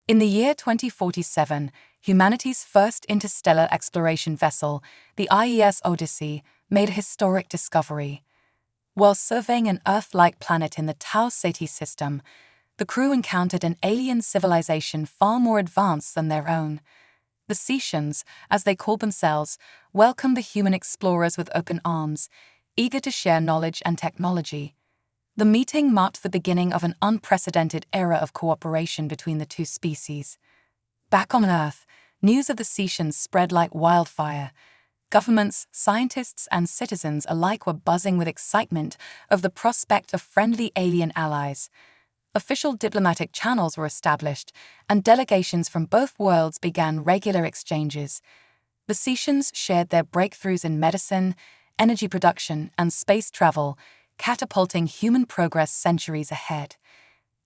In the year 2047, humanity's first interstellar exploration vessel, the IES Odyssey, made a historic discovery. While surveying an Earth-like planet in the Tau Ceti system, the crew encountered an alien civilization far more advanced than their own. The Cetians, as they called themselves, welcomed the human explorers with open arms, eager to share knowledge and technology. The meeting marked the beginning of an unprecedented era of cooperation between the two species. Back on Earth, news of the Cetians spread like wildfire. Governments, scientists, and citizens alike were buzzing with excitement over the prospect of friendly alien allies. Official diplomatic channels were established, and delegations from both worlds began regular exchanges. The Cetians shared their breakthroughs in medicine, energy production, and space travel, catapulting human progress centuries ahead.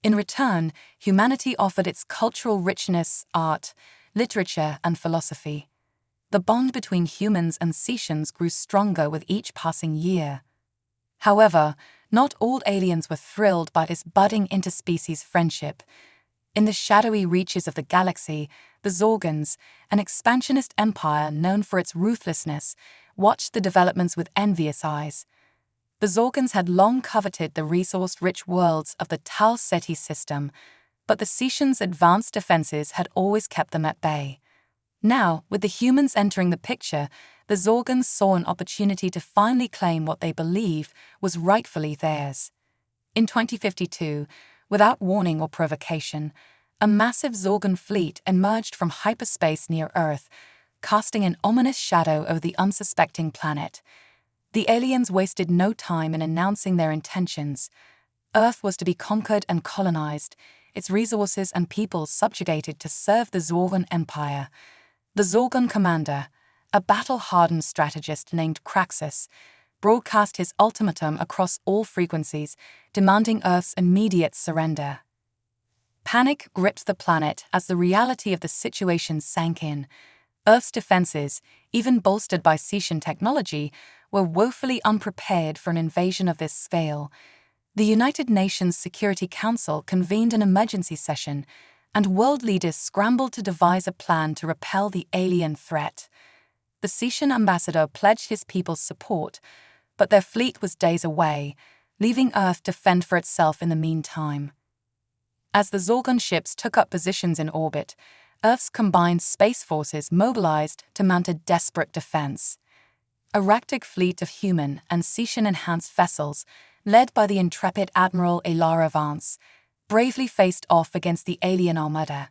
In return, humanity offered its cultural richness, art, literature, and philosophy. The bond between humans and Cetians grew stronger with each passing year. However, not all aliens were thrilled by this budding interspecies friendship. In the shadowy reaches of the galaxy, the Zorgans, an expansionist empire known for its ruthlessness, watched the developments with envious eyes. The Zorgans had long coveted the resource-rich worlds of the Tau Ceti system, but the Cetians' advanced defenses had always kept them at bay. Now, with the humans entering the picture, the Zorgans saw an opportunity to finally claim what they believed was rightfully theirs. In 2052, without warning or provocation, a massive Zorgan fleet emerged from hyperspace near Earth, casting an ominous shadow over the unsuspecting planet. The aliens wasted no time in announcing their intentions. Earth was to be conquered and colonized, its resources and peoples subjugated to serve the Zorgan Empire. The Zorgan commander, a battle-hardened strategist named Kraxus, broadcast his ultimatum across all frequencies, demanding Earth's immediate surrender. Panic gripped the planet as the reality of the situation sank in. Earth's defenses, even bolstered by Cetian technology, were woefully unprepared for an invasion of this scale. The United Nations Security Council convened an emergency session, and world leaders scrambled to devise a plan to repel the alien threat. The Cetian ambassador pledged his people's support, but their fleet was days away, leaving Earth to fend for itself in the meantime. As the Zorgan ships took up positions in orbit, Earth's combined space forces mobilized to mount a desperate defense. A ragtag fleet of human and Cetian-enhanced vessels, led by the intrepid Admiral Elara Vance, bravely faced off against the alien armada.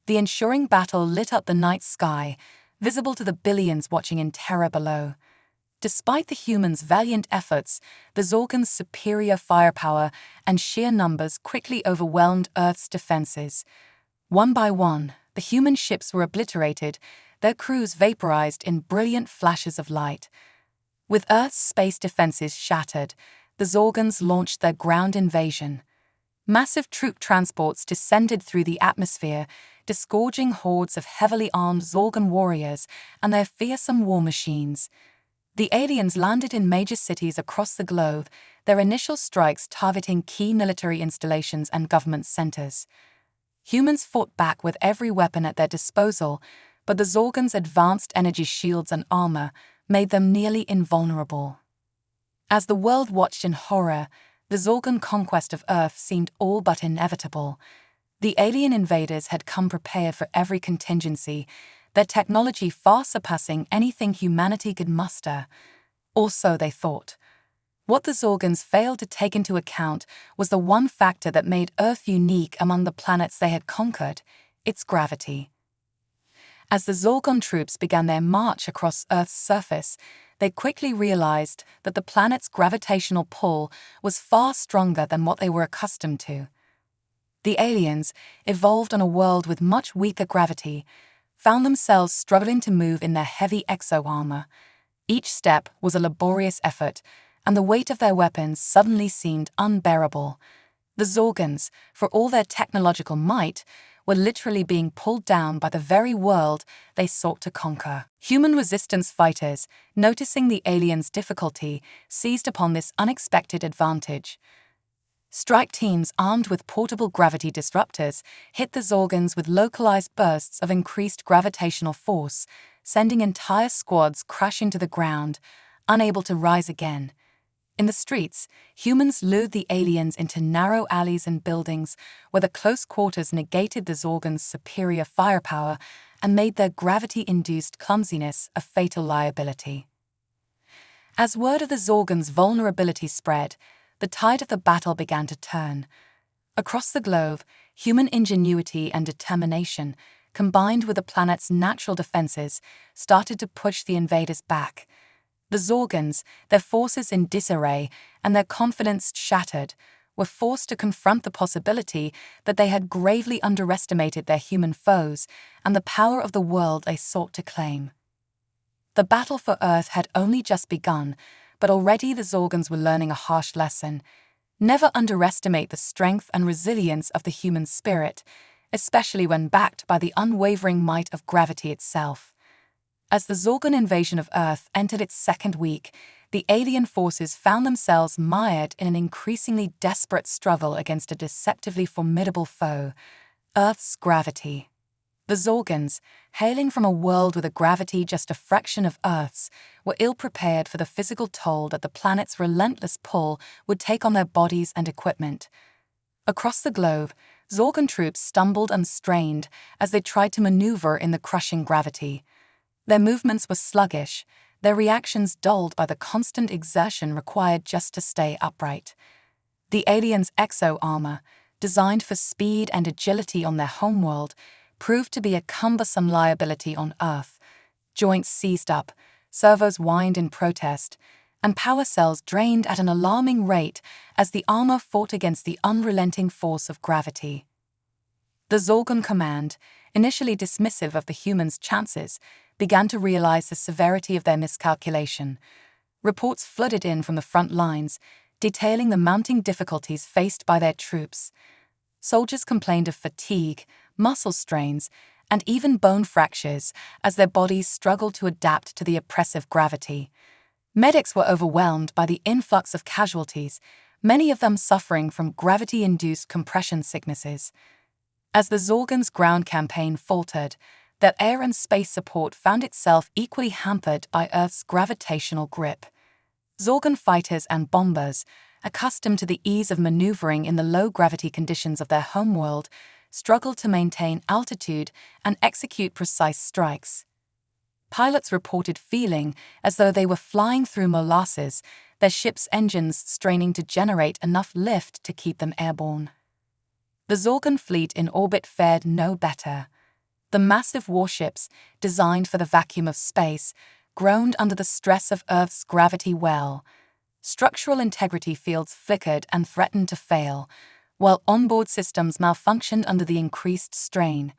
The ensuring battle lit up the night sky, visible to the billions watching in terror below. Despite the humans' valiant efforts, the Zorgans' superior firepower and sheer numbers quickly overwhelmed Earth's defenses. One by one, the human ships were obliterated, their crews vaporized in brilliant flashes of light. With Earth's space defenses shattered, the Zorgans launched their ground invasion. Massive troop transports descended through the atmosphere, disgorging hordes of heavily armed Zorgan warriors and their fearsome war machines. The aliens landed in major cities across the globe, their initial strikes targeting key military installations and government centers. Humans fought back with every weapon at their disposal, but the Zorgans' advanced energy shields and armor made them nearly invulnerable. As the world watched in horror, the Zorgan conquest of Earth seemed all but inevitable. The alien invaders had come prepared for every contingency, their technology far surpassing anything humanity could muster. Or so they thought. What the Zorgans failed to take into account was the one factor that made Earth unique among the planets they had conquered: its gravity. As the Zorgan troops began their march across Earth's surface, they quickly realized that the planet's gravitational pull was far stronger than what they were accustomed to. The aliens, evolved on a world with much weaker gravity, found themselves struggling to move in their heavy exo-armor. Each step was a laborious effort, and the weight of their weapons suddenly seemed unbearable. The Zorgans, for all their technological might, were literally being pulled down by the very world they sought to conquer. Human resistance fighters, noticing the aliens' difficulty, seized upon this unexpected advantage. Strike teams armed with portable gravity disruptors hit the Zorgons with localized bursts of increased gravitational force, sending entire squads crashing to the ground, unable to rise again. In the streets, humans lured the aliens into narrow alleys and buildings where the close quarters negated the Zorgons' superior firepower and made their gravity-induced clumsiness a fatal liability. As word of the Zorgons' vulnerability spread, the tide of the battle began to turn. Across the globe, human ingenuity and determination, combined with the planet's natural defenses, started to push the invaders back. The Zorgons, their forces in disarray and their confidence shattered, were forced to confront the possibility that they had gravely underestimated their human foes and the power of the world they sought to claim. The battle for Earth had only just begun, but already the Zorgons were learning a harsh lesson. Never underestimate the strength and resilience of the human spirit, especially when backed by the unwavering might of gravity itself. As the Zorgon invasion of Earth entered its second week, the alien forces found themselves mired in an increasingly desperate struggle against a deceptively formidable foe, Earth's gravity. The Zorgons, hailing from a world with a gravity just a fraction of Earth's, were ill-prepared for the physical toll that the planet's relentless pull would take on their bodies and equipment. Across the globe, Zorgon troops stumbled and strained as they tried to maneuver in the crushing gravity. Their movements were sluggish, their reactions dulled by the constant exertion required just to stay upright. The aliens' exo-armor, designed for speed and agility on their homeworld, proved to be a cumbersome liability on Earth. Joints seized up, servos whined in protest, and power cells drained at an alarming rate as the armor fought against the unrelenting force of gravity. The Zorgon command, initially dismissive of the humans' chances, began to realize the severity of their miscalculation. Reports flooded in from the front lines, detailing the mounting difficulties faced by their troops. Soldiers complained of fatigue, muscle strains, and even bone fractures as their bodies struggled to adapt to the oppressive gravity. Medics were overwhelmed by the influx of casualties, many of them suffering from gravity-induced compression sicknesses. As the Zorgons' ground campaign faltered, their air and space support found itself equally hampered by Earth's gravitational grip. Zorgon fighters and bombers, accustomed to the ease of maneuvering in the low-gravity conditions of their homeworld, struggled to maintain altitude and execute precise strikes. Pilots reported feeling as though they were flying through molasses, their ship's engines straining to generate enough lift to keep them airborne. The Zorgon fleet in orbit fared no better. The massive warships, designed for the vacuum of space, groaned under the stress of Earth's gravity well. Structural integrity fields flickered and threatened to fail, while onboard systems malfunctioned under the increased strain.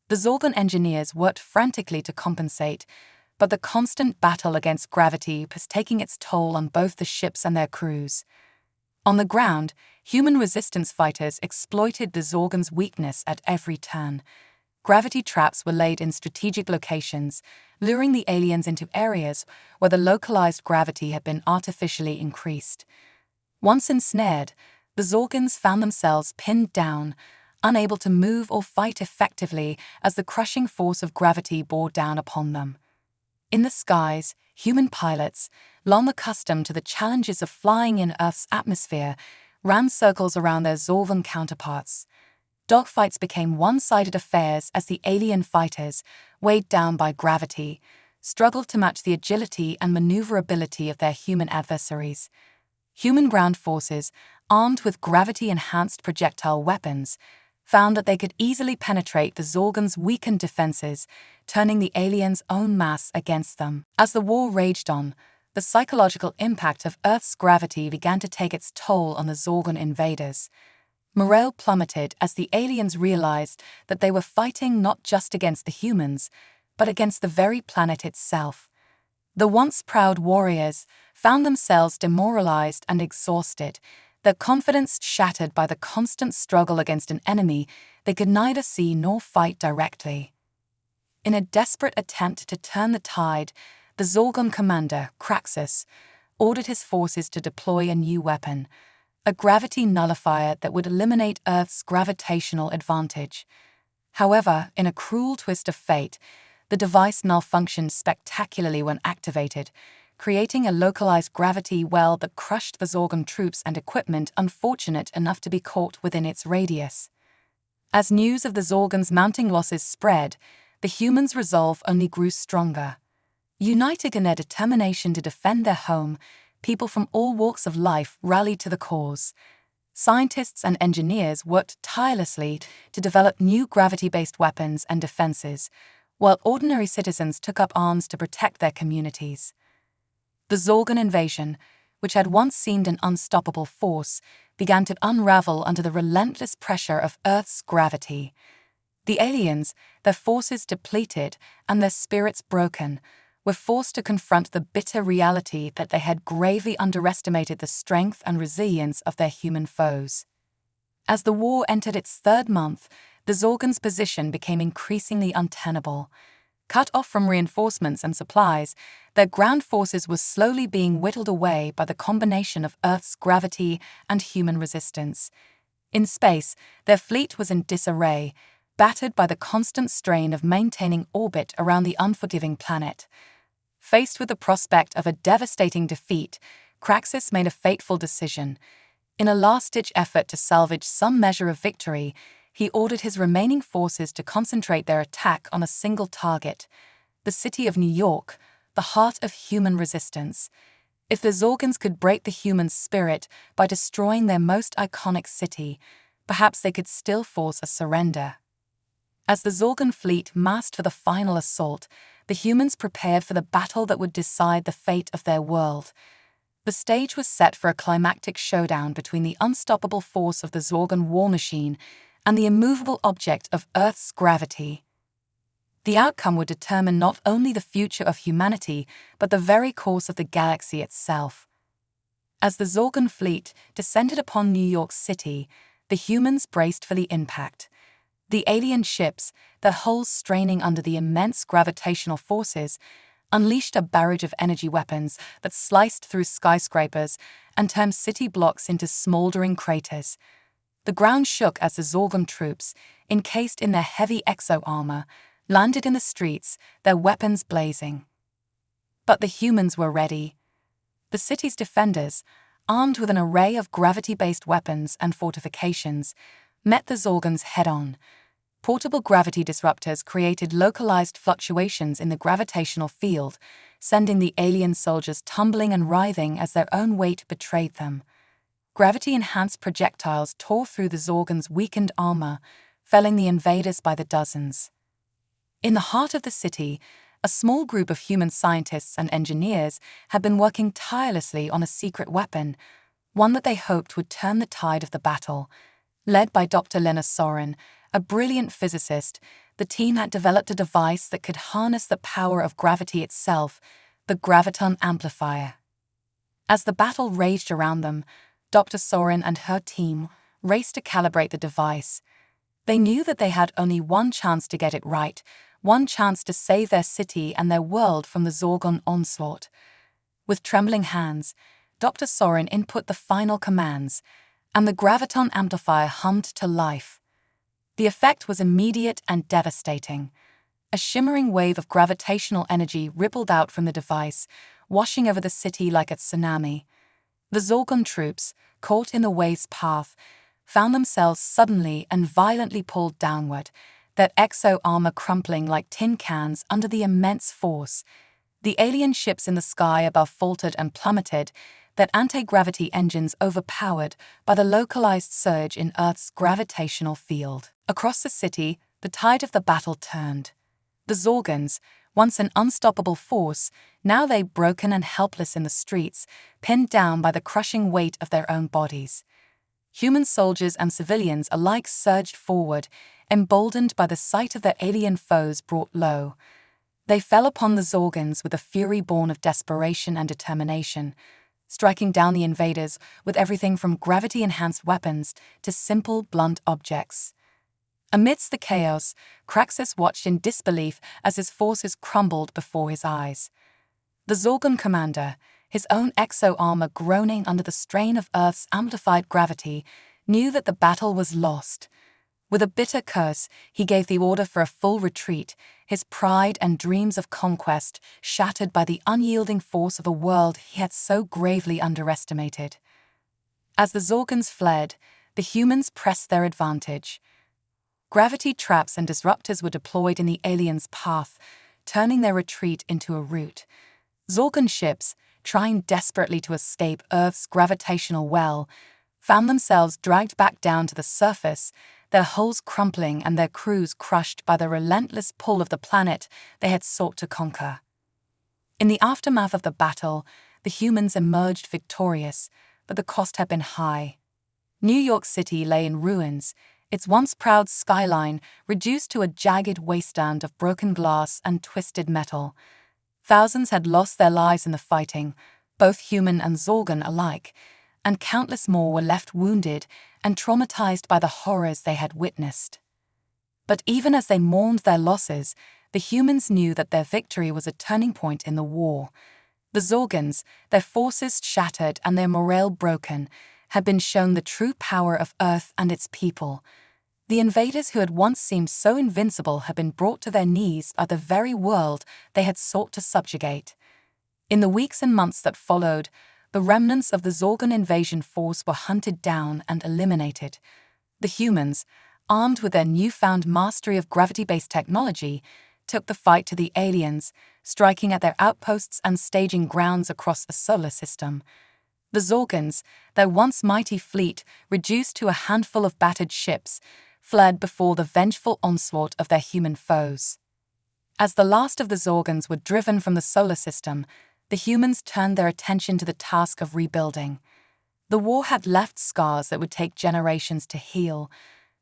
The Zorgon engineers worked frantically to compensate, but the constant battle against gravity was taking its toll on both the ships and their crews. On the ground, human resistance fighters exploited the Zorgons' weakness at every turn. Gravity traps were laid in strategic locations, luring the aliens into areas where the localized gravity had been artificially increased. Once ensnared, the Zorgons found themselves pinned down, unable to move or fight effectively as the crushing force of gravity bore down upon them. In the skies, human pilots, long accustomed to the challenges of flying in Earth's atmosphere, ran circles around their Zorgon counterparts. Dogfights became one-sided affairs as the alien fighters, weighed down by gravity, struggled to match the agility and maneuverability of their human adversaries. Human ground forces, armed with gravity-enhanced projectile weapons, found that they could easily penetrate the Zorgons' weakened defenses, turning the aliens' own mass against them. As the war raged on, the psychological impact of Earth's gravity began to take its toll on the Zorgon invaders. Morale plummeted as the aliens realized that they were fighting not just against the humans, but against the very planet itself. The once proud warriors found themselves demoralized and exhausted, their confidence shattered by the constant struggle against an enemy they could neither see nor fight directly. In a desperate attempt to turn the tide, the Zorgon commander, Kraxus, ordered his forces to deploy a new weapon, a gravity nullifier that would eliminate Earth's gravitational advantage. However, in a cruel twist of fate, the device malfunctioned spectacularly when activated, creating a localized gravity well that crushed the Zorgon troops and equipment unfortunate enough to be caught within its radius. As news of the Zorgons' mounting losses spread, the humans' resolve only grew stronger. United in their determination to defend their home, people from all walks of life rallied to the cause. Scientists and engineers worked tirelessly to develop new gravity-based weapons and defenses, while ordinary citizens took up arms to protect their communities. The Zorgon invasion, which had once seemed an unstoppable force, began to unravel under the relentless pressure of Earth's gravity. The aliens, their forces depleted and their spirits broken, were forced to confront the bitter reality that they had gravely underestimated the strength and resilience of their human foes. As the war entered its third month, the Zorgons' position became increasingly untenable. Cut off from reinforcements and supplies, their ground forces were slowly being whittled away by the combination of Earth's gravity and human resistance. In space, their fleet was in disarray, battered by the constant strain of maintaining orbit around the unforgiving planet. Faced with the prospect of a devastating defeat, Craxus made a fateful decision. In a last-ditch effort to salvage some measure of victory, he ordered his remaining forces to concentrate their attack on a single target, the city of New York, the heart of human resistance. If the Zorgons could break the human spirit by destroying their most iconic city, perhaps they could still force a surrender. As the Zorgon fleet massed for the final assault, the humans prepared for the battle that would decide the fate of their world. The stage was set for a climactic showdown between the unstoppable force of the Zorgon war machine and the immovable object of Earth's gravity. The outcome would determine not only the future of humanity, but the very course of the galaxy itself. As the Zorgon fleet descended upon New York City, the humans braced for the impact. The alien ships, their hulls straining under the immense gravitational forces, unleashed a barrage of energy weapons that sliced through skyscrapers and turned city blocks into smoldering craters. The ground shook as the Zorgon troops, encased in their heavy exo-armor, landed in the streets, their weapons blazing. But the humans were ready. The city's defenders, armed with an array of gravity-based weapons and fortifications, met the Zorgons head-on. Portable gravity disruptors created localized fluctuations in the gravitational field, sending the alien soldiers tumbling and writhing as their own weight betrayed them. Gravity-enhanced projectiles tore through the Zorgons' weakened armor, felling the invaders by the dozens. In the heart of the city, a small group of human scientists and engineers had been working tirelessly on a secret weapon, one that they hoped would turn the tide of the battle. Led by Dr. Lena Soren, a brilliant physicist, the team had developed a device that could harness the power of gravity itself, the graviton amplifier. As the battle raged around them, Dr. Soren and her team raced to calibrate the device. They knew that they had only one chance to get it right, one chance to save their city and their world from the Zorgon onslaught. With trembling hands, Dr. Soren input the final commands, and the graviton amplifier hummed to life. The effect was immediate and devastating. A shimmering wave of gravitational energy rippled out from the device, washing over the city like a tsunami. The Zorgon troops, caught in the wave's path, found themselves suddenly and violently pulled downward, their exo-armor crumpling like tin cans under the immense force. The alien ships in the sky above faltered and plummeted, their anti-gravity engines overpowered by the localized surge in Earth's gravitational field. Across the city, the tide of the battle turned. The Zorgons, once an unstoppable force, now lay broken and helpless in the streets, pinned down by the crushing weight of their own bodies. Human soldiers and civilians alike surged forward, emboldened by the sight of their alien foes brought low. They fell upon the Zorgons with a fury born of desperation and determination, striking down the invaders with everything from gravity-enhanced weapons to simple, blunt objects. Amidst the chaos, Craxus watched in disbelief as his forces crumbled before his eyes. The Zorgon commander, his own exo-armor groaning under the strain of Earth's amplified gravity, knew that the battle was lost. With a bitter curse, he gave the order for a full retreat, his pride and dreams of conquest shattered by the unyielding force of a world he had so gravely underestimated. As the Zorgans fled, the humans pressed their advantage. Gravity traps and disruptors were deployed in the aliens' path, turning their retreat into a rout. Zorgan ships, trying desperately to escape Earth's gravitational well, found themselves dragged back down to the surface, their hulls crumpling and their crews crushed by the relentless pull of the planet they had sought to conquer. In the aftermath of the battle, the humans emerged victorious, but the cost had been high. New York City lay in ruins, its once proud skyline reduced to a jagged wasteland of broken glass and twisted metal. Thousands had lost their lives in the fighting, both human and Zorgan alike, and countless more were left wounded and traumatized by the horrors they had witnessed. But even as they mourned their losses, the humans knew that their victory was a turning point in the war. The Zorgans, their forces shattered and their morale broken, had been shown the true power of Earth and its people. The invaders who had once seemed so invincible had been brought to their knees by the very world they had sought to subjugate. In the weeks and months that followed, the remnants of the Zorgan invasion force were hunted down and eliminated. The humans, armed with their newfound mastery of gravity-based technology, took the fight to the aliens, striking at their outposts and staging grounds across the solar system. The Zorgans, their once mighty fleet reduced to a handful of battered ships, fled before the vengeful onslaught of their human foes. As the last of the Zorgans were driven from the solar system, the humans turned their attention to the task of rebuilding. The war had left scars that would take generations to heal,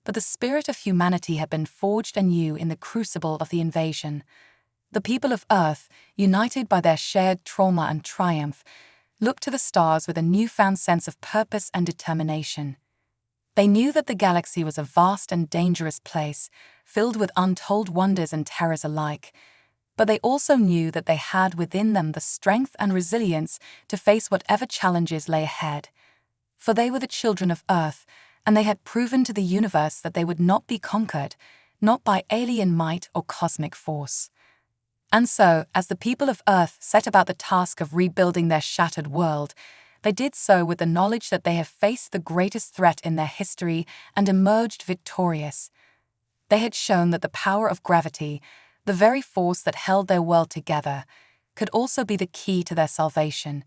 but the spirit of humanity had been forged anew in the crucible of the invasion. The people of Earth, united by their shared trauma and triumph, looked to the stars with a newfound sense of purpose and determination. They knew that the galaxy was a vast and dangerous place, filled with untold wonders and terrors alike, but they also knew that they had within them the strength and resilience to face whatever challenges lay ahead. For they were the children of Earth, and they had proven to the universe that they would not be conquered, not by alien might or cosmic force. And so, as the people of Earth set about the task of rebuilding their shattered world, they did so with the knowledge that they have faced the greatest threat in their history and emerged victorious. They had shown that the power of gravity, the very force that held their world together, could also be the key to their salvation.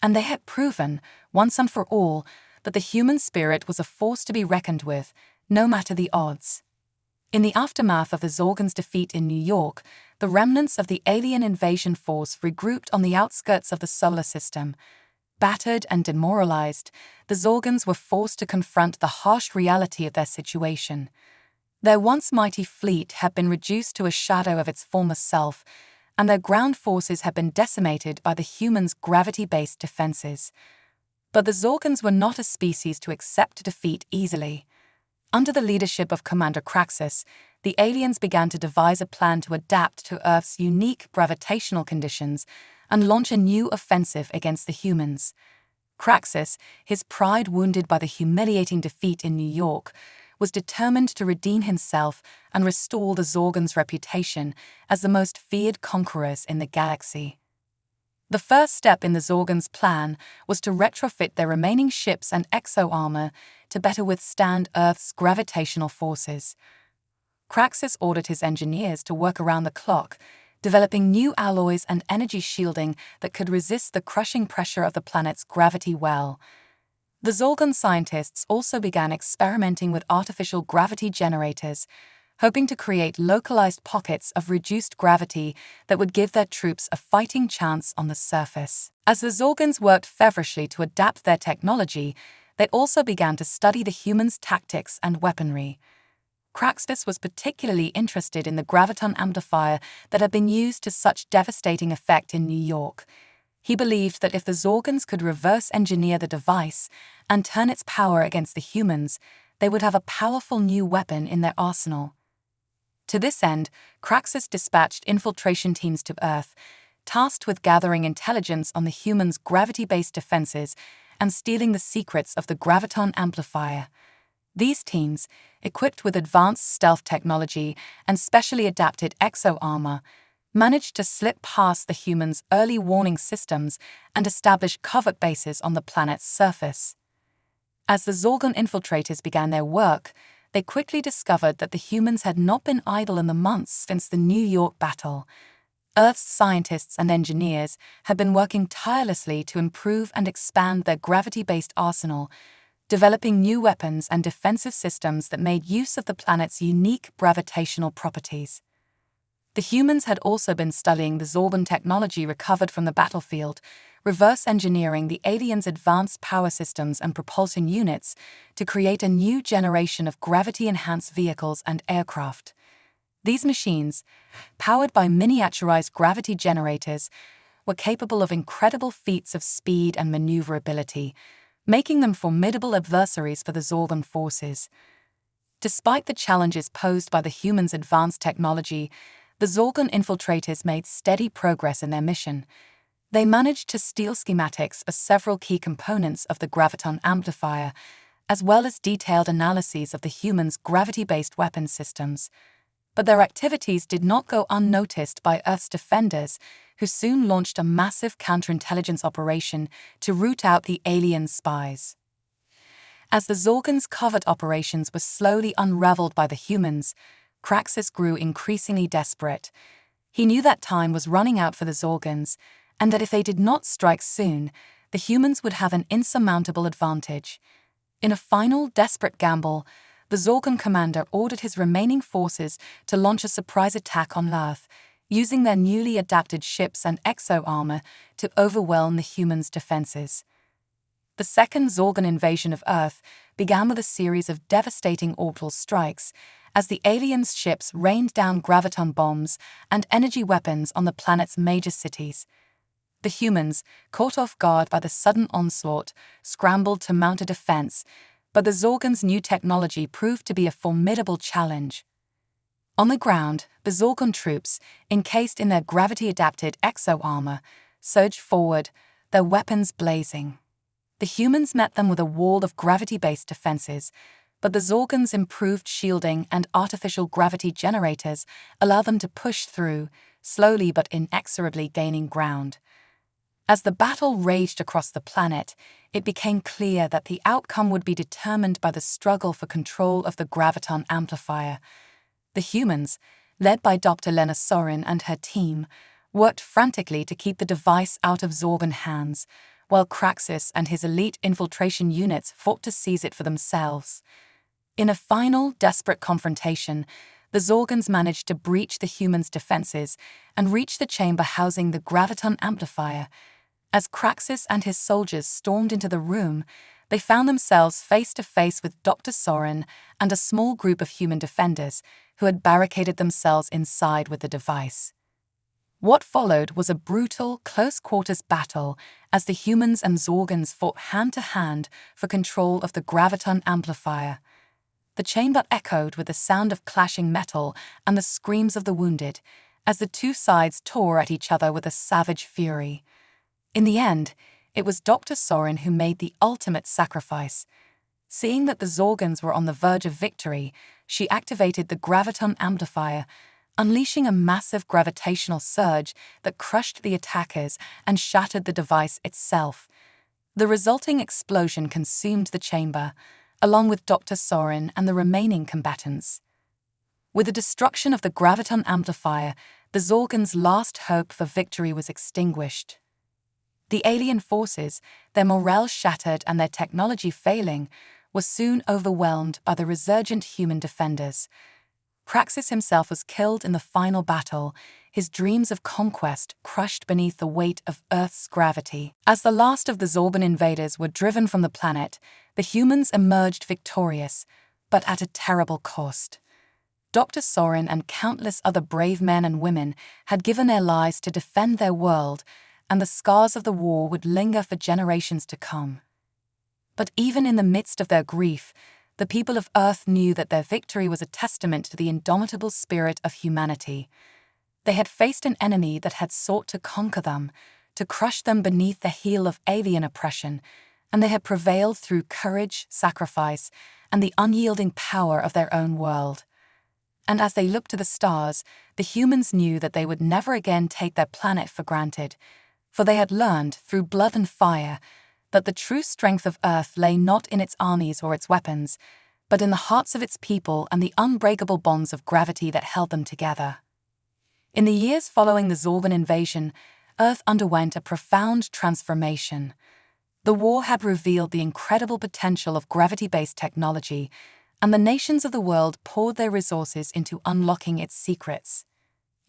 And they had proven, once and for all, that the human spirit was a force to be reckoned with, no matter the odds. In the aftermath of the Zorgans' defeat in New York, the remnants of the alien invasion force regrouped on the outskirts of the solar system. Battered and demoralized, the Zorgans were forced to confront the harsh reality of their situation. Their once mighty fleet had been reduced to a shadow of its former self, and their ground forces had been decimated by the humans' gravity-based defenses. But the Zorgans were not a species to accept defeat easily. Under the leadership of Commander Kraxus, the aliens began to devise a plan to adapt to Earth's unique gravitational conditions and launch a new offensive against the humans. Kraxus, his pride wounded by the humiliating defeat in New York, was determined to redeem himself and restore the Zorgans' reputation as the most feared conquerors in the galaxy. The first step in the Zorgans' plan was to retrofit their remaining ships and exo-armor to better withstand Earth's gravitational forces. Kraxus ordered his engineers to work around the clock, developing new alloys and energy shielding that could resist the crushing pressure of the planet's gravity well. The Zorgan scientists also began experimenting with artificial gravity generators, hoping to create localized pockets of reduced gravity that would give their troops a fighting chance on the surface. As the Zorgans worked feverishly to adapt their technology, they also began to study the humans' tactics and weaponry. Kraxus was particularly interested in the graviton amplifier that had been used to such devastating effect in New York. He believed that if the Zorgans could reverse engineer the device and turn its power against the humans, they would have a powerful new weapon in their arsenal. To this end, Kraxus dispatched infiltration teams to Earth, tasked with gathering intelligence on the humans' gravity-based defenses and stealing the secrets of the graviton amplifier. These teams, equipped with advanced stealth technology and specially adapted exo-armor, managed to slip past the humans' early warning systems and establish covert bases on the planet's surface. As the Zorgon infiltrators began their work, they quickly discovered that the humans had not been idle in the months since the New York battle. Earth's scientists and engineers had been working tirelessly to improve and expand their gravity-based arsenal, developing new weapons and defensive systems that made use of the planet's unique gravitational properties. The humans had also been studying the Zorgon technology recovered from the battlefield, reverse engineering the aliens' advanced power systems and propulsion units to create a new generation of gravity-enhanced vehicles and aircraft. These machines, powered by miniaturized gravity generators, were capable of incredible feats of speed and maneuverability, making them formidable adversaries for the Zorgon forces. Despite the challenges posed by the humans' advanced technology, the Zorgon infiltrators made steady progress in their mission. They managed to steal schematics for several key components of the graviton amplifier, as well as detailed analyses of the humans' gravity-based weapon systems. But their activities did not go unnoticed by Earth's defenders, who soon launched a massive counterintelligence operation to root out the alien spies. As the Zorgon's covert operations were slowly unraveled by the humans, Craxus grew increasingly desperate. He knew that time was running out for the Zorgons, and that if they did not strike soon, the humans would have an insurmountable advantage. In a final, desperate gamble, the Zorgon commander ordered his remaining forces to launch a surprise attack on Earth, using their newly adapted ships and exo-armor to overwhelm the humans' defenses. The second Zorgon invasion of Earth began with a series of devastating orbital strikes, as the aliens' ships rained down graviton bombs and energy weapons on the planet's major cities. The humans, caught off guard by the sudden onslaught, scrambled to mount a defense, but the Zorgon's new technology proved to be a formidable challenge. On the ground, the Zorgon troops, encased in their gravity-adapted exo-armor, surged forward, their weapons blazing. The humans met them with a wall of gravity-based defenses, but the Zorgon's improved shielding and artificial gravity generators allowed them to push through, slowly but inexorably gaining ground. As the battle raged across the planet, it became clear that the outcome would be determined by the struggle for control of the graviton amplifier. The humans, led by Dr. Lena Sorin and her team, worked frantically to keep the device out of Zorgon hands, while Craxus and his elite infiltration units fought to seize it for themselves. In a final, desperate confrontation, the Zorgons managed to breach the humans' defenses and reach the chamber housing the graviton amplifier. As Craxus and his soldiers stormed into the room, they found themselves face to face with Dr. Sorin and a small group of human defenders who had barricaded themselves inside with the device. What followed was a brutal, close-quarters battle as the humans and Zorgons fought hand-to-hand for control of the graviton amplifier. The chamber echoed with the sound of clashing metal and the screams of the wounded, as the two sides tore at each other with a savage fury. In the end, it was Dr. Sorin who made the ultimate sacrifice. Seeing that the Zorgons were on the verge of victory, she activated the graviton amplifier, unleashing a massive gravitational surge that crushed the attackers and shattered the device itself. The resulting explosion consumed the chamber, along with Dr. Sorin and the remaining combatants. With the destruction of the graviton amplifier, the Zorgons' last hope for victory was extinguished. The alien forces, their morale shattered and their technology failing, were soon overwhelmed by the resurgent human defenders. Craxus himself was killed in the final battle, his dreams of conquest crushed beneath the weight of Earth's gravity. As the last of the Zorgon invaders were driven from the planet, the humans emerged victorious, but at a terrible cost. Dr. Sorin and countless other brave men and women had given their lives to defend their world, and the scars of the war would linger for generations to come. But even in the midst of their grief, the people of Earth knew that their victory was a testament to the indomitable spirit of humanity. They had faced an enemy that had sought to conquer them, to crush them beneath the heel of alien oppression, and they had prevailed through courage, sacrifice, and the unyielding power of their own world. And as they looked to the stars, the humans knew that they would never again take their planet for granted, for they had learned, through blood and fire, that the true strength of Earth lay not in its armies or its weapons, but in the hearts of its people and the unbreakable bonds of gravity that held them together. In the years following the Zorban invasion, Earth underwent a profound transformation. The war had revealed the incredible potential of gravity-based technology, and the nations of the world poured their resources into unlocking its secrets.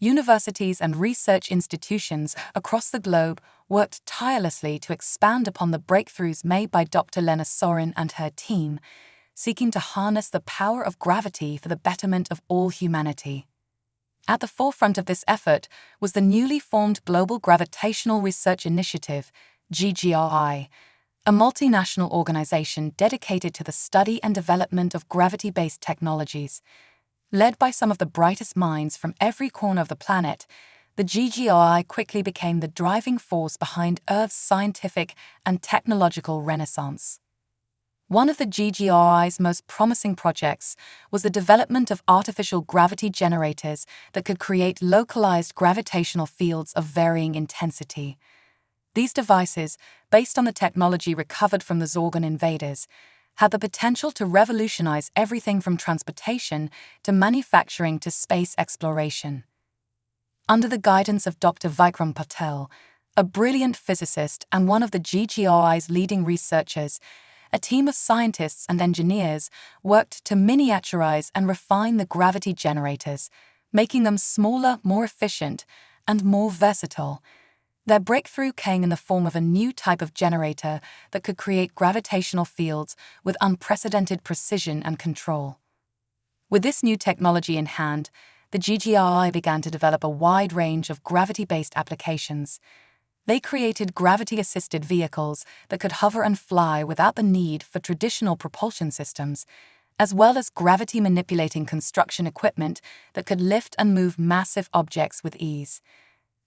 Universities and research institutions across the globe worked tirelessly to expand upon the breakthroughs made by Dr. Lena Sorin and her team, seeking to harness the power of gravity for the betterment of all humanity. At the forefront of this effort was the newly formed Global Gravitational Research Initiative, GGRI, a multinational organization dedicated to the study and development of gravity-based technologies. Led by some of the brightest minds from every corner of the planet, the GGRI quickly became the driving force behind Earth's scientific and technological renaissance. One of the GGRI's most promising projects was the development of artificial gravity generators that could create localized gravitational fields of varying intensity. These devices, based on the technology recovered from the Zorgan invaders, had the potential to revolutionize everything from transportation to manufacturing to space exploration. Under the guidance of Dr. Vikram Patel, a brilliant physicist and one of the GGRI's leading researchers, a team of scientists and engineers worked to miniaturize and refine the gravity generators, making them smaller, more efficient, and more versatile. Their breakthrough came in the form of a new type of generator that could create gravitational fields with unprecedented precision and control. With this new technology in hand, the GGRI began to develop a wide range of gravity-based applications. They created gravity-assisted vehicles that could hover and fly without the need for traditional propulsion systems, as well as gravity-manipulating construction equipment that could lift and move massive objects with ease.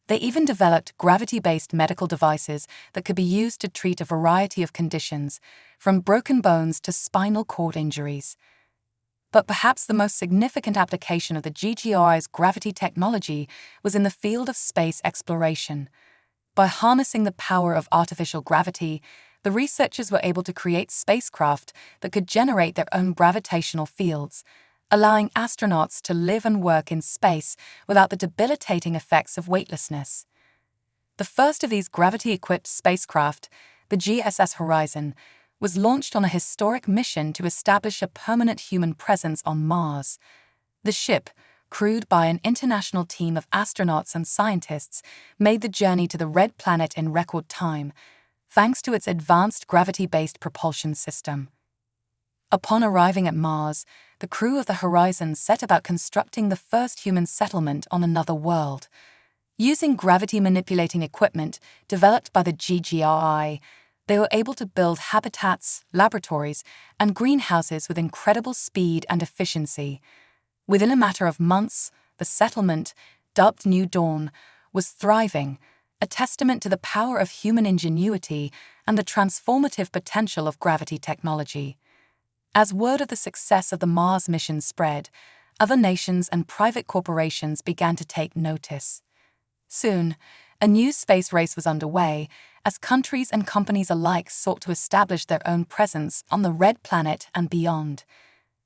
They even developed gravity-based medical devices that could be used to treat a variety of conditions, from broken bones to spinal cord injuries. But perhaps the most significant application of the GGRI's gravity technology was in the field of space exploration. By harnessing the power of artificial gravity, the researchers were able to create spacecraft that could generate their own gravitational fields, allowing astronauts to live and work in space without the debilitating effects of weightlessness. The first of these gravity-equipped spacecraft, the GSS Horizon, was launched on a historic mission to establish a permanent human presence on Mars. The ship, crewed by an international team of astronauts and scientists, made the journey to the Red Planet in record time, thanks to its advanced gravity-based propulsion system. Upon arriving at Mars, the crew of the Horizon set about constructing the first human settlement on another world. Using gravity-manipulating equipment developed by the GGRI, they were able to build habitats, laboratories, and greenhouses with incredible speed and efficiency. Within a matter of months, the settlement, dubbed New Dawn, was thriving, a testament to the power of human ingenuity and the transformative potential of gravity technology. As word of the success of the Mars mission spread, other nations and private corporations began to take notice. Soon, a new space race was underway as countries and companies alike sought to establish their own presence on the Red Planet and beyond.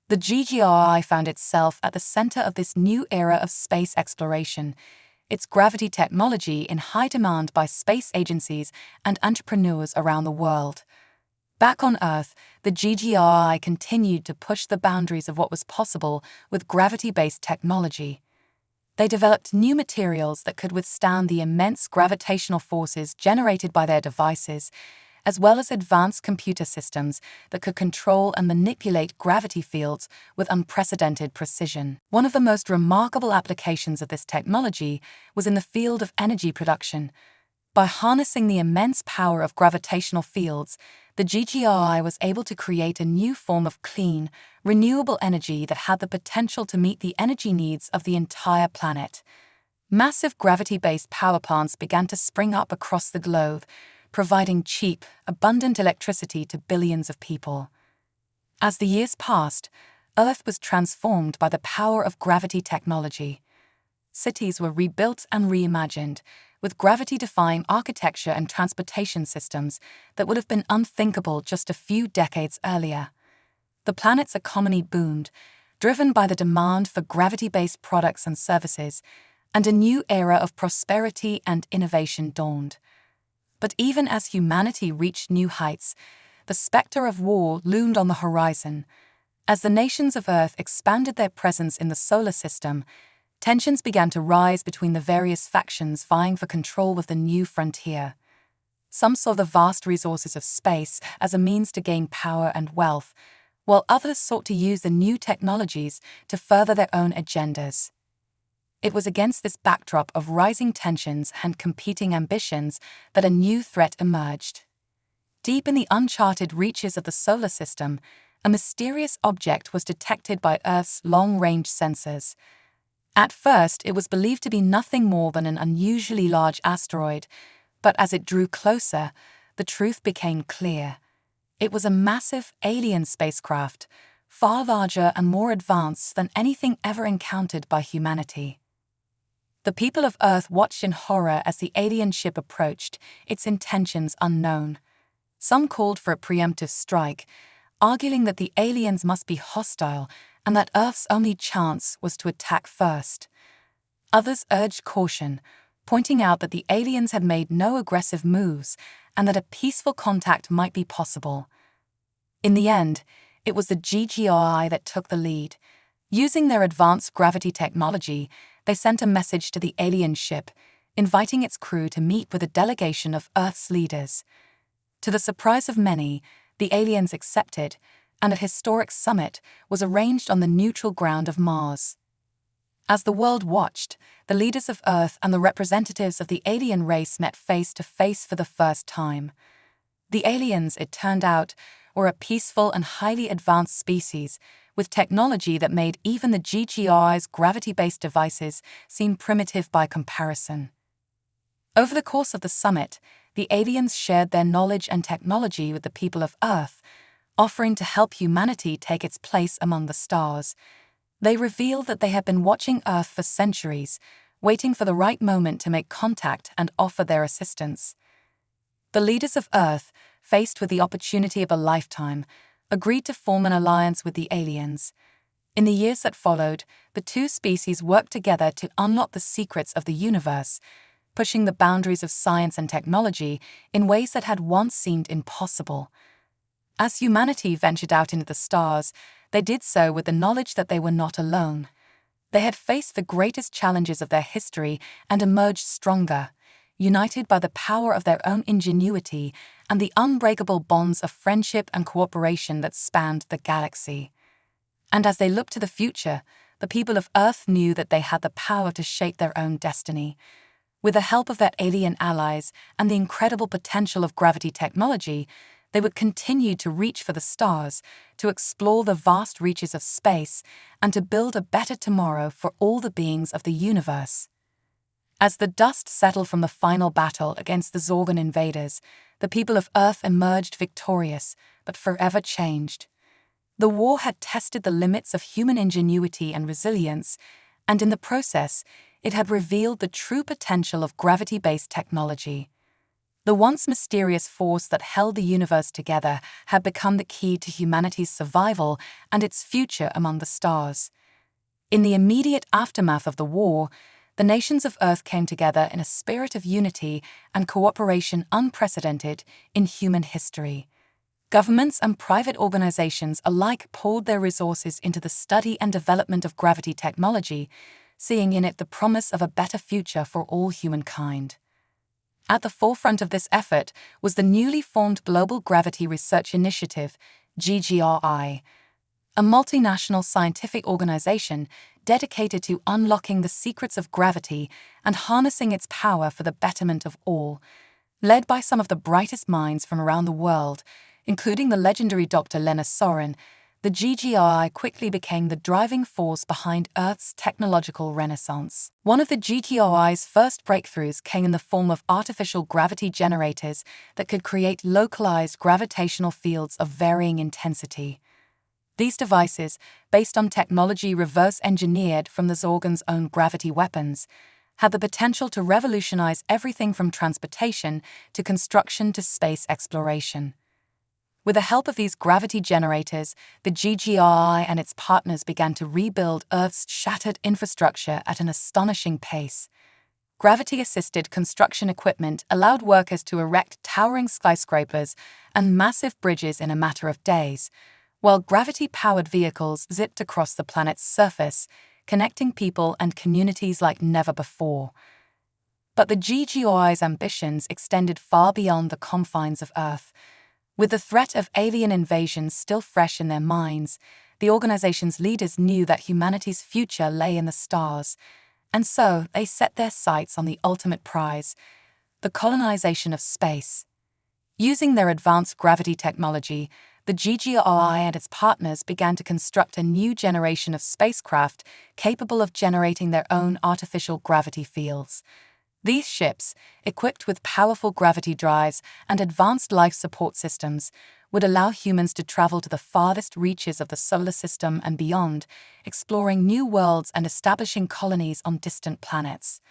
The GGRI found itself at the center of this new era of space exploration, its gravity technology in high demand by space agencies and entrepreneurs around the world. Back on Earth, the GGRI continued to push the boundaries of what was possible with gravity-based technology. They developed new materials that could withstand the immense gravitational forces generated by their devices, as well as advanced computer systems that could control and manipulate gravity fields with unprecedented precision. One of the most remarkable applications of this technology was in the field of energy production. By harnessing the immense power of gravitational fields, the GGRI was able to create a new form of clean, renewable energy that had the potential to meet the energy needs of the entire planet. Massive gravity-based power plants began to spring up across the globe, providing cheap, abundant electricity to billions of people. As the years passed, Earth was transformed by the power of gravity technology. Cities were rebuilt and reimagined, with gravity-defying architecture and transportation systems that would have been unthinkable just a few decades earlier. The planet's economy boomed, driven by the demand for gravity-based products and services, and a new era of prosperity and innovation dawned. But even as humanity reached new heights, the specter of war loomed on the horizon. As the nations of Earth expanded their presence in the solar system, tensions began to rise between the various factions vying for control of the new frontier. Some saw the vast resources of space as a means to gain power and wealth, while others sought to use the new technologies to further their own agendas. It was against this backdrop of rising tensions and competing ambitions that a new threat emerged. Deep in the uncharted reaches of the solar system, a mysterious object was detected by Earth's long-range sensors. At first, it was believed to be nothing more than an unusually large asteroid, but as it drew closer, the truth became clear. It was a massive alien spacecraft, far larger and more advanced than anything ever encountered by humanity. The people of Earth watched in horror as the alien ship approached, its intentions unknown. Some called for a preemptive strike, arguing that the aliens must be hostile and that Earth's only chance was to attack first. Others urged caution, pointing out that the aliens had made no aggressive moves and that a peaceful contact might be possible. In the end, it was the GGRI that took the lead. Using their advanced gravity technology, they sent a message to the alien ship, inviting its crew to meet with a delegation of Earth's leaders. To the surprise of many, the aliens accepted, and a historic summit was arranged on the neutral ground of Mars. As the world watched, the leaders of Earth and the representatives of the alien race met face to face for the first time. The aliens, it turned out, were a peaceful and highly advanced species, with technology that made even the GGRI's gravity-based devices seem primitive by comparison. Over the course of the summit, the aliens shared their knowledge and technology with the people of Earth, offering to help humanity take its place among the stars. They revealed that they had been watching Earth for centuries, waiting for the right moment to make contact and offer their assistance. The leaders of Earth, faced with the opportunity of a lifetime, agreed to form an alliance with the aliens. In the years that followed, the two species worked together to unlock the secrets of the universe, pushing the boundaries of science and technology in ways that had once seemed impossible. As humanity ventured out into the stars, they did so with the knowledge that they were not alone. They had faced the greatest challenges of their history and emerged stronger, united by the power of their own ingenuity and the unbreakable bonds of friendship and cooperation that spanned the galaxy. And as they looked to the future, the people of Earth knew that they had the power to shape their own destiny. With the help of their alien allies and the incredible potential of gravity technology, they would continue to reach for the stars, to explore the vast reaches of space, and to build a better tomorrow for all the beings of the universe. As the dust settled from the final battle against the Zorgon invaders, the people of Earth emerged victorious, but forever changed. The war had tested the limits of human ingenuity and resilience, and in the process, it had revealed the true potential of gravity-based technology. The once mysterious force that held the universe together had become the key to humanity's survival and its future among the stars. In the immediate aftermath of the war, the nations of Earth came together in a spirit of unity and cooperation unprecedented in human history. Governments and private organizations alike poured their resources into the study and development of gravity technology, seeing in it the promise of a better future for all humankind. At the forefront of this effort was the newly formed Global Gravity Research Initiative, GGRI, a multinational scientific organization dedicated to unlocking the secrets of gravity and harnessing its power for the betterment of all. Led by some of the brightest minds from around the world, including the legendary Dr. Lena Soren, the the GGI quickly became the driving force behind Earth's technological renaissance. One of the GGI's first breakthroughs came in the form of artificial gravity generators that could create localized gravitational fields of varying intensity. These devices, based on technology reverse-engineered from the Zorgon's own gravity weapons, had the potential to revolutionize everything from transportation to construction to space exploration. With the help of these gravity generators, the GGI and its partners began to rebuild Earth's shattered infrastructure at an astonishing pace. Gravity-assisted construction equipment allowed workers to erect towering skyscrapers and massive bridges in a matter of days, while gravity-powered vehicles zipped across the planet's surface, connecting people and communities like never before. But the GGI's ambitions extended far beyond the confines of Earth. With the threat of alien invasion still fresh in their minds, the organization's leaders knew that humanity's future lay in the stars, and so they set their sights on the ultimate prize, the colonization of space. Using their advanced gravity technology, the GGI and its partners began to construct a new generation of spacecraft capable of generating their own artificial gravity fields. These ships, equipped with powerful gravity drives and advanced life support systems, would allow humans to travel to the farthest reaches of the solar system and beyond, exploring new worlds and establishing colonies on distant planets.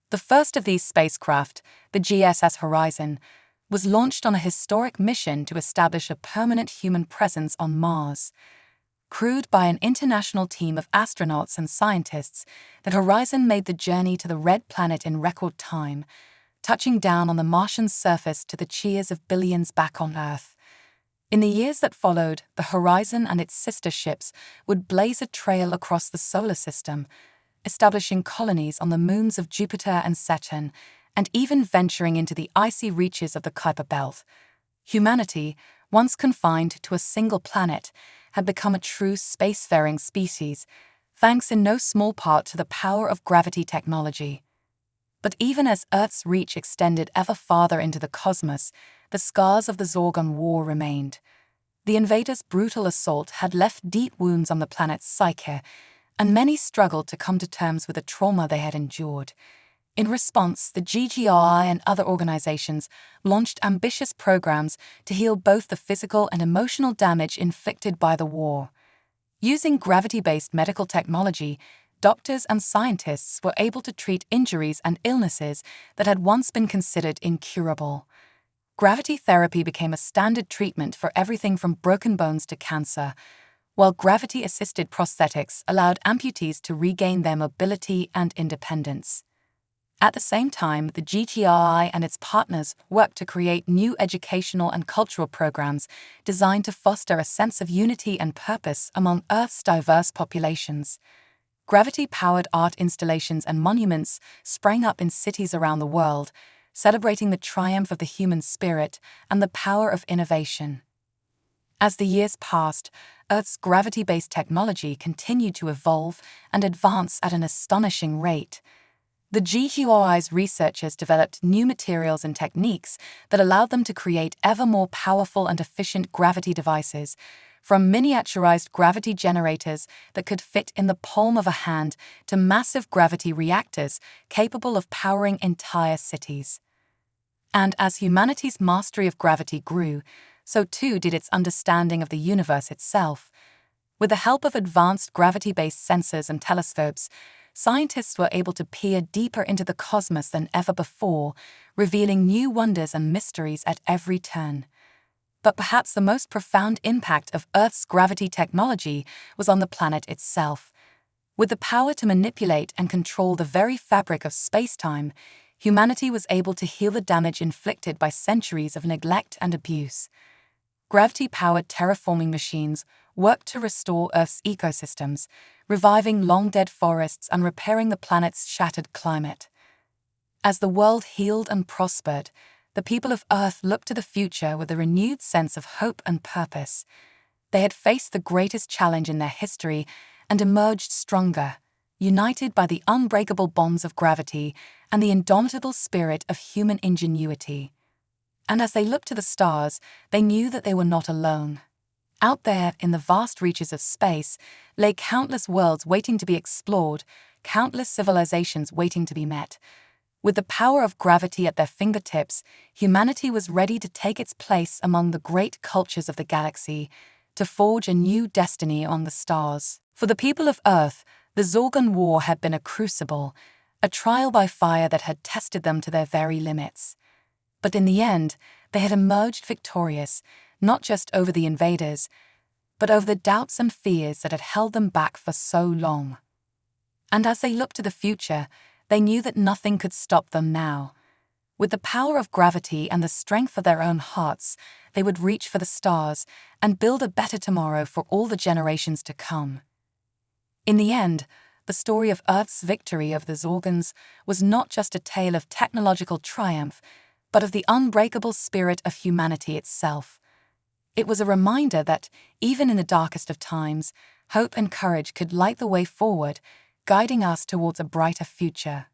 The first of these spacecraft, the GSS Horizon, was launched on a historic mission to establish a permanent human presence on Mars. Crewed by an international team of astronauts and scientists, the Horizon made the journey to the red planet in record time, touching down on the Martian surface to the cheers of billions back on Earth. In the years that followed, the Horizon and its sister ships would blaze a trail across the solar system, establishing colonies on the moons of Jupiter and Saturn, and even venturing into the icy reaches of the Kuiper Belt. Humanity, once confined to a single planet, had become a true spacefaring species, thanks in no small part to the power of gravity technology. But even as Earth's reach extended ever farther into the cosmos, the scars of the Zorgon War remained. The invaders' brutal assault had left deep wounds on the planet's psyche, and many struggled to come to terms with the trauma they had endured. In response, the GGI and other organizations launched ambitious programs to heal both the physical and emotional damage inflicted by the war. Using gravity-based medical technology, doctors and scientists were able to treat injuries and illnesses that had once been considered incurable. Gravity therapy became a standard treatment for everything from broken bones to cancer, while gravity-assisted prosthetics allowed amputees to regain their mobility and independence. At the same time, the GGI and its partners worked to create new educational and cultural programs designed to foster a sense of unity and purpose among Earth's diverse populations. Gravity-powered art installations and monuments sprang up in cities around the world, celebrating the triumph of the human spirit and the power of innovation. As the years passed, Earth's gravity-based technology continued to evolve and advance at an astonishing rate. The GGI's researchers developed new materials and techniques that allowed them to create ever more powerful and efficient gravity devices, from miniaturized gravity generators that could fit in the palm of a hand to massive gravity reactors capable of powering entire cities. And as humanity's mastery of gravity grew, so too did its understanding of the universe itself. With the help of advanced gravity-based sensors and telescopes, scientists were able to peer deeper into the cosmos than ever before, revealing new wonders and mysteries at every turn. But perhaps the most profound impact of Earth's gravity technology was on the planet itself. With the power to manipulate and control the very fabric of space-time, humanity was able to heal the damage inflicted by centuries of neglect and abuse. Gravity-powered terraforming machines worked to restore Earth's ecosystems, reviving long-dead forests and repairing the planet's shattered climate. As the world healed and prospered, the people of Earth looked to the future with a renewed sense of hope and purpose. They had faced the greatest challenge in their history and emerged stronger, united by the unbreakable bonds of gravity and the indomitable spirit of human ingenuity. And as they looked to the stars, they knew that they were not alone. Out there, in the vast reaches of space, lay countless worlds waiting to be explored, countless civilizations waiting to be met. With the power of gravity at their fingertips, humanity was ready to take its place among the great cultures of the galaxy, to forge a new destiny on the stars. For the people of Earth, the Zorgon War had been a crucible, a trial by fire that had tested them to their very limits. But in the end, they had emerged victorious, not just over the invaders, but over the doubts and fears that had held them back for so long. And as they looked to the future, they knew that nothing could stop them now. With the power of gravity and the strength of their own hearts, they would reach for the stars and build a better tomorrow for all the generations to come. In the end, the story of Earth's victory over the Zorgons was not just a tale of technological triumph, but of the unbreakable spirit of humanity itself. It was a reminder that, even in the darkest of times, hope and courage could light the way forward, guiding us towards a brighter future.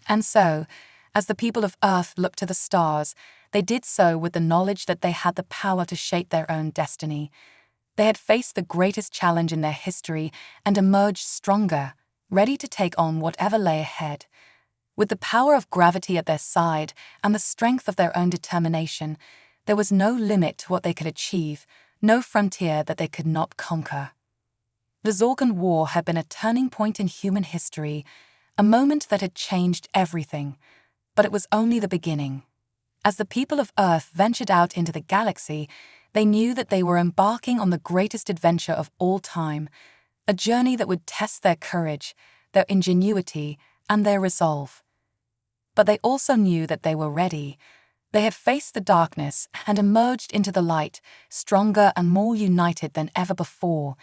And so, as the people of Earth looked to the stars, they did so with the knowledge that they had the power to shape their own destiny. They had faced the greatest challenge in their history and emerged stronger, ready to take on whatever lay ahead. With the power of gravity at their side and the strength of their own determination, there was no limit to what they could achieve, no frontier that they could not conquer. The Zorgon War had been a turning point in human history, a moment that had changed everything, but it was only the beginning. As the people of Earth ventured out into the galaxy, they knew that they were embarking on the greatest adventure of all time, a journey that would test their courage, their ingenuity, and their resolve. But they also knew that they were ready. They had faced the darkness and emerged into the light, stronger and more united than ever before.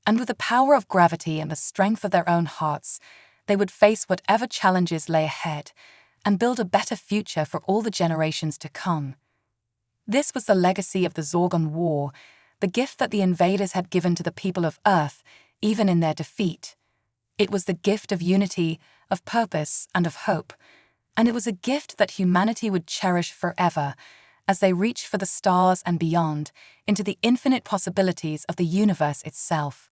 And with the power of gravity and the strength of their own hearts, they would face whatever challenges lay ahead and build a better future for all the generations to come. This was the legacy of the Zorgon War, the gift that the invaders had given to the people of Earth, even in their defeat. It was the gift of unity, of purpose, and of hope, and it was a gift that humanity would cherish forever as they reached for the stars and beyond into the infinite possibilities of the universe itself.